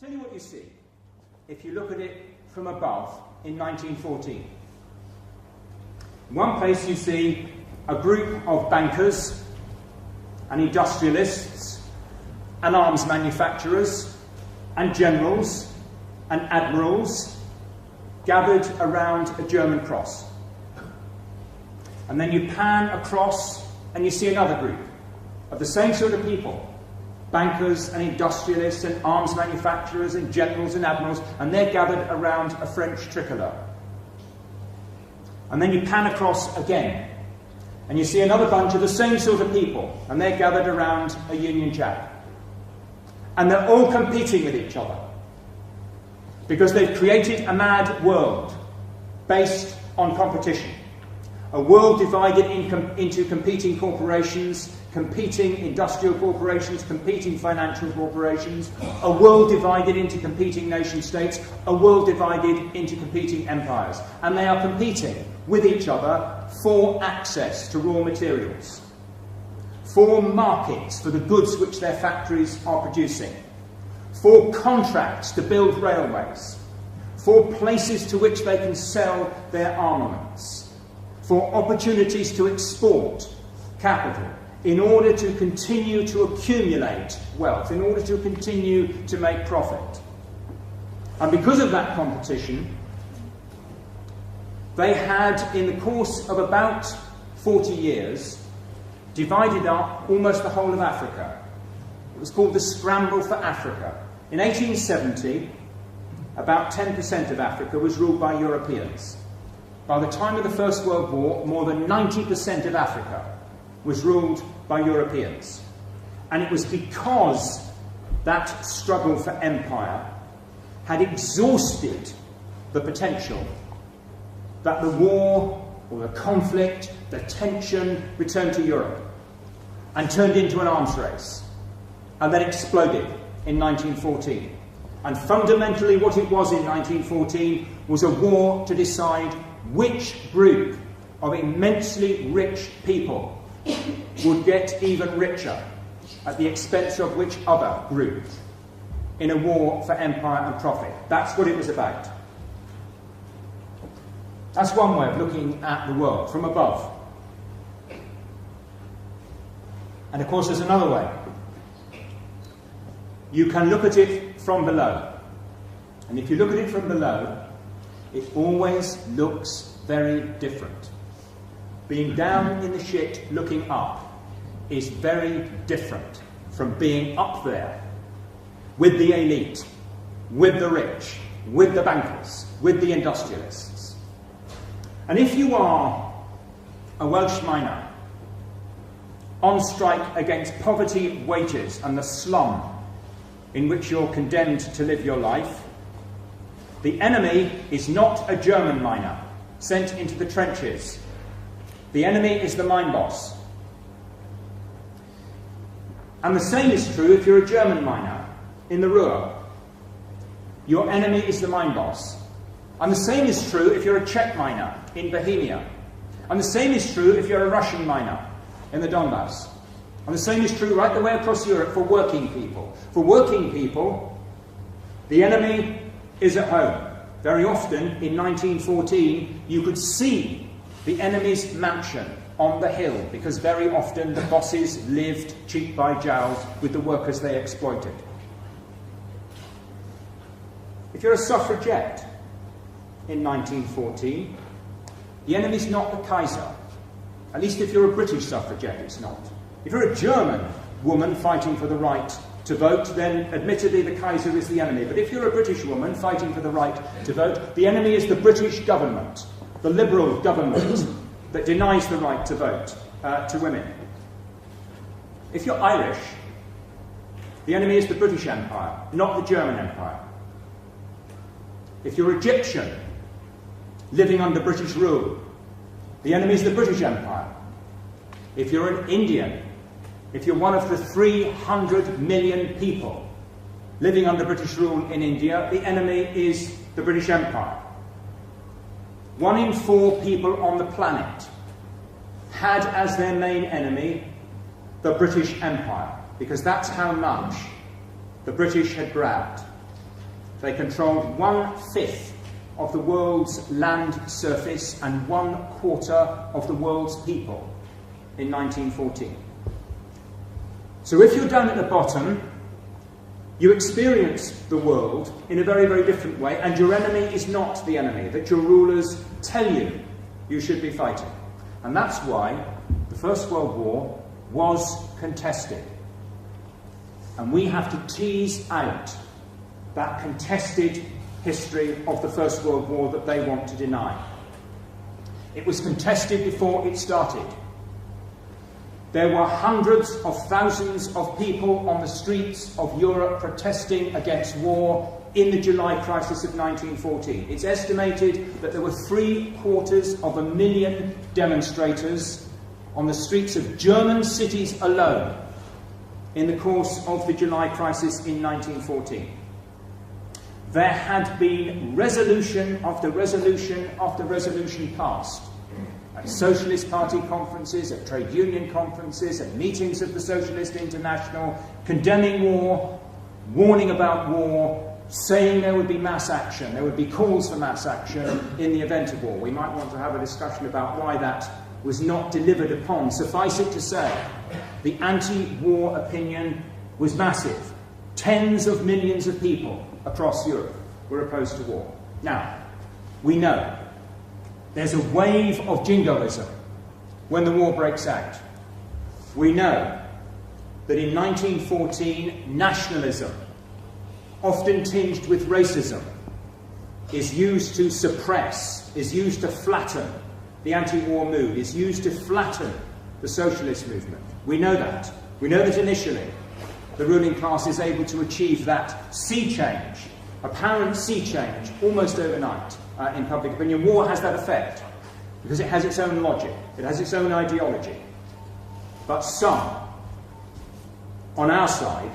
Tell you what you see if you look at it from above in 1914. In one place you see a group of bankers and industrialists and arms manufacturers and generals and admirals gathered around a German cross. And then you pan across and you see another group of the same sort of people, bankers and industrialists and arms manufacturers and generals and admirals, and they're gathered around a French tricolour. And then you pan across again, and you see another bunch of the same sort of people, and they're gathered around a Union Jack. And they're all competing with each other, because they've created a mad world based on competition. A world divided into competing corporations, competing industrial corporations, competing financial corporations, a world divided into competing nation-states, a world divided into competing empires. And they are competing with each other for access to raw materials, for markets for the goods which their factories are producing, for contracts to build railways, for places to which they can sell their armaments, for opportunities to export capital, in order to continue to accumulate wealth, in order to continue to make profit. And because of that competition, they had, in the course of about 40 years, divided up almost the whole of Africa. It was called the Scramble for Africa. In 1870, about 10% of Africa was ruled by Europeans. By the time of the First World War, more than 90% of Africa was ruled by Europeans. And it was because that struggle for empire had exhausted the potential that the war or the conflict, the tension, returned to Europe and turned into an arms race, and then exploded in 1914. And fundamentally what it was in 1914 was a war to decide which group of immensely rich people would get even richer at the expense of which other group in a war for empire and profit. That's what it was about. That's one way of looking at the world, from above. And of course there's another way. You can look at it from below. And if you look at it from below, it always looks very different. Being down in the shit looking up is very different from being up there with the elite, with the rich, with the bankers, with the industrialists. And if you are a Welsh miner on strike against poverty, wages and the slum in which you're condemned to live your life, the enemy is not a German miner sent into the trenches. The enemy is the mine boss. And the same is true if you're a German miner in the Ruhr. Your enemy is the mine boss. And the same is true if you're a Czech miner in Bohemia. And the same is true if you're a Russian miner in the Donbass. And the same is true right the way across Europe for working people. For working people, the enemy is at home. Very often, in 1914, you could see the enemy's mansion on the hill, because very often the bosses lived cheek by jowl with the workers they exploited. If you're a suffragette in 1914, the enemy's not the Kaiser. At least if you're a British suffragette, it's not. If you're a German woman fighting for the right to vote, then admittedly the Kaiser is the enemy. But if you're a British woman fighting for the right to vote, the enemy is the British government, the Liberal government that denies the right to vote to women. If you're Irish, the enemy is the British Empire, not the German Empire. If you're Egyptian, living under British rule, the enemy is the British Empire. If you're an Indian, if you're one of the 300 million people living under British rule in India, the enemy is the British Empire. 1 in 4 people on the planet had as their main enemy the British Empire, because that's how much the British had grabbed. They controlled 1/5 of the world's land surface and 1/4 of the world's people in 1914. So if you're down at the bottom, you experience the world in a very, very different way, and your enemy is not the enemy that your rulers tell you you should be fighting. And that's why the First World War was contested. And we have to tease out that contested history of the First World War that they want to deny. It was contested before it started. There were hundreds of thousands of people on the streets of Europe protesting against war in the July crisis of 1914. It's estimated that there were 750,000 demonstrators on the streets of German cities alone in the course of the July crisis in 1914. There had been resolution after resolution after resolution passed at Socialist Party conferences, at trade union conferences, at meetings of the Socialist International, condemning war, warning about war, saying there would be mass action, there would be calls for mass action in the event of war. We might want to have a discussion about why that was not delivered upon. Suffice it to say, the anti-war opinion was massive. Tens of millions of people across Europe were opposed to war. Now, we know there's a wave of jingoism when the war breaks out. We know that in 1914, nationalism, often tinged with racism, is used to suppress, is used to flatten the anti-war mood, is used to flatten the socialist movement. We know that. We know that initially the ruling class is able to achieve that sea change, apparent sea change, almost overnight in public opinion. War has that effect because it has its own logic, it has its own ideology. But some, on our side,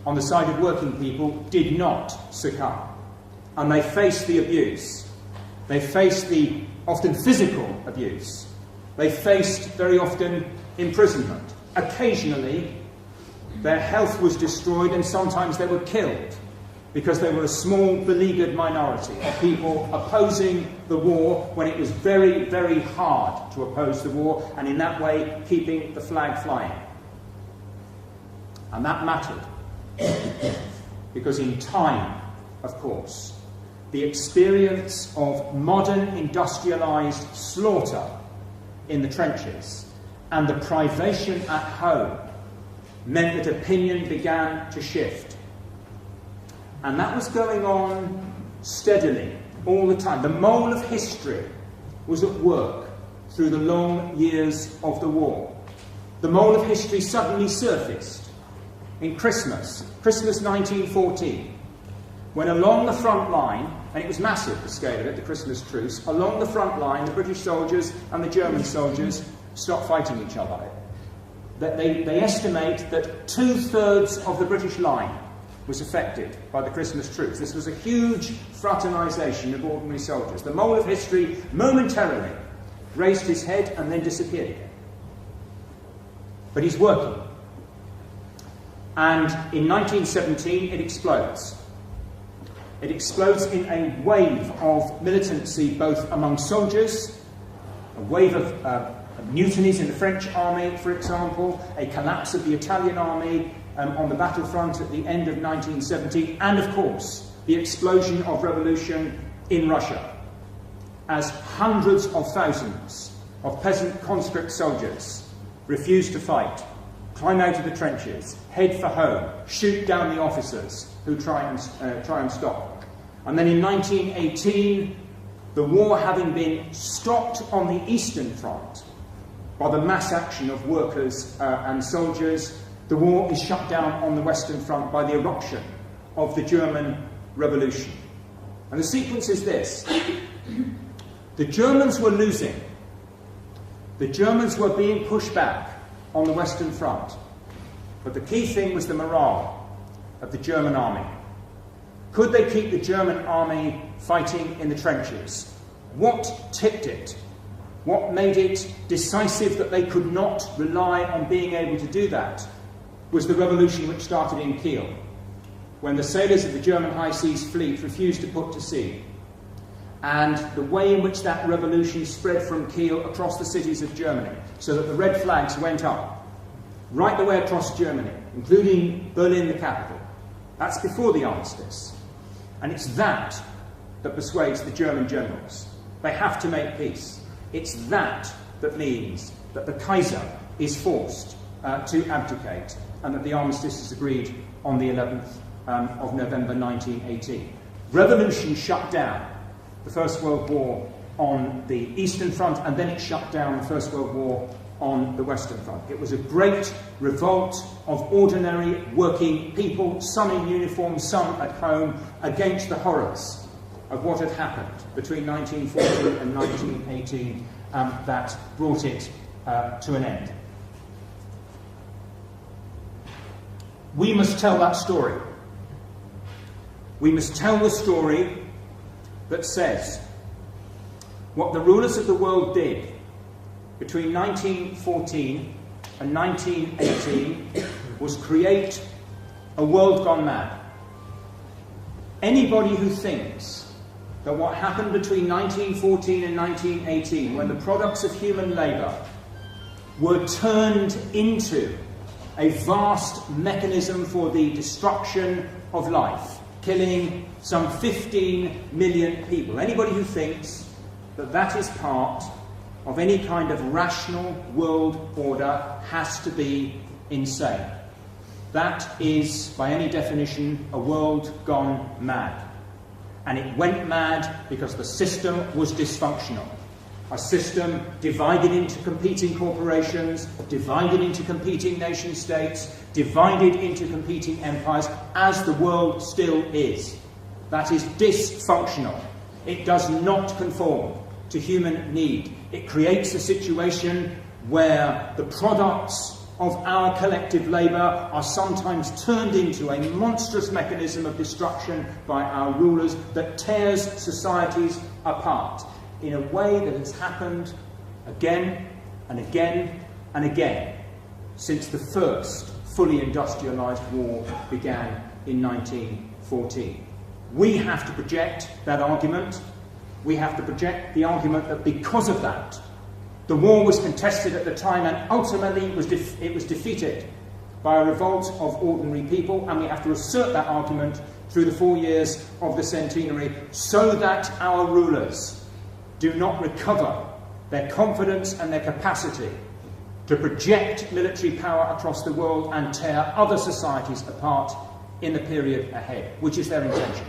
on the side of working people, did not succumb. And they faced the abuse. They faced the often physical abuse. They faced very often imprisonment. Occasionally, their health was destroyed and sometimes they were killed because they were a small, beleaguered minority of people opposing the war when it was very, very hard to oppose the war, and in that way keeping the flag flying. And that mattered because in time, of course, the experience of modern industrialised slaughter in the trenches and the privation at home meant that opinion began to shift. And that was going on steadily, all the time. The mole of history was at work through the long years of the war. The mole of history suddenly surfaced in Christmas 1914, when along the front line, and it was massive, the scale of it, the Christmas truce, along the front line, the British soldiers and the German soldiers stopped fighting each other. They estimate that 2/3 of the British line was affected by the Christmas truce. This was a huge fraternisation of ordinary soldiers. The mole of history momentarily raised his head and then disappeared again. But he's working. And in 1917, it explodes. It explodes in a wave of militancy, both among soldiers, a wave of mutinies in the French army, for example, a collapse of the Italian army on the battlefront at the end of 1917, and of course, the explosion of revolution in Russia, as hundreds of thousands of peasant conscript soldiers refused to fight, climb out of the trenches, head for home, shoot down the officers who try and stop. And then in 1918, the war having been stopped on the Eastern Front by the mass action of workers and soldiers, the war is shut down on the Western Front by the eruption of the German Revolution. And the sequence is this. The Germans were losing. The Germans were being pushed back on the Western Front. But the key thing was the morale of the German army. Could they keep the German army fighting in the trenches? What tipped it? What made it decisive that they could not rely on being able to do that was the revolution which started in Kiel, when the sailors of the German High Seas Fleet refused to put to sea, and the way in which that revolution spread from Kiel across the cities of Germany, so that the red flags went up right the way across Germany, including Berlin, the capital. That's before the armistice. And it's that that persuades the German generals. They have to make peace. It's that that means that the Kaiser is forced to abdicate, and that the armistice is agreed on the 11th of November 1918. Revolution shut down the First World War on the Eastern Front, and then it shut down the First World War on the Western Front. It was a great revolt of ordinary working people, some in uniform, some at home, against the horrors of what had happened between 1914 and 1918 that brought it to an end. We must tell that story. We must tell the story that says what the rulers of the world did between 1914 and 1918 was create a world gone mad. Anybody who thinks that what happened between 1914 and 1918, when the products of human labour were turned into a vast mechanism for the destruction of life, killing some 15 million people, anybody who thinks that that is part of any kind of rational world order has to be insane. That is, by any definition, a world gone mad. And it went mad because the system was dysfunctional. A system divided into competing corporations, divided into competing nation states, divided into competing empires, as the world still is. That is dysfunctional. It does not conform to human need. It creates a situation where the products of our collective labour are sometimes turned into a monstrous mechanism of destruction by our rulers that tears societies apart in a way that has happened again and again and again since the first fully industrialised war began in 1914. We have to project that argument. We have to project the argument that because of that, the war was contested at the time and ultimately it was defeated by a revolt of ordinary people, and we have to assert that argument through the 4 years of the centenary so that our rulers do not recover their confidence and their capacity to project military power across the world and tear other societies apart in the period ahead, which is their intention.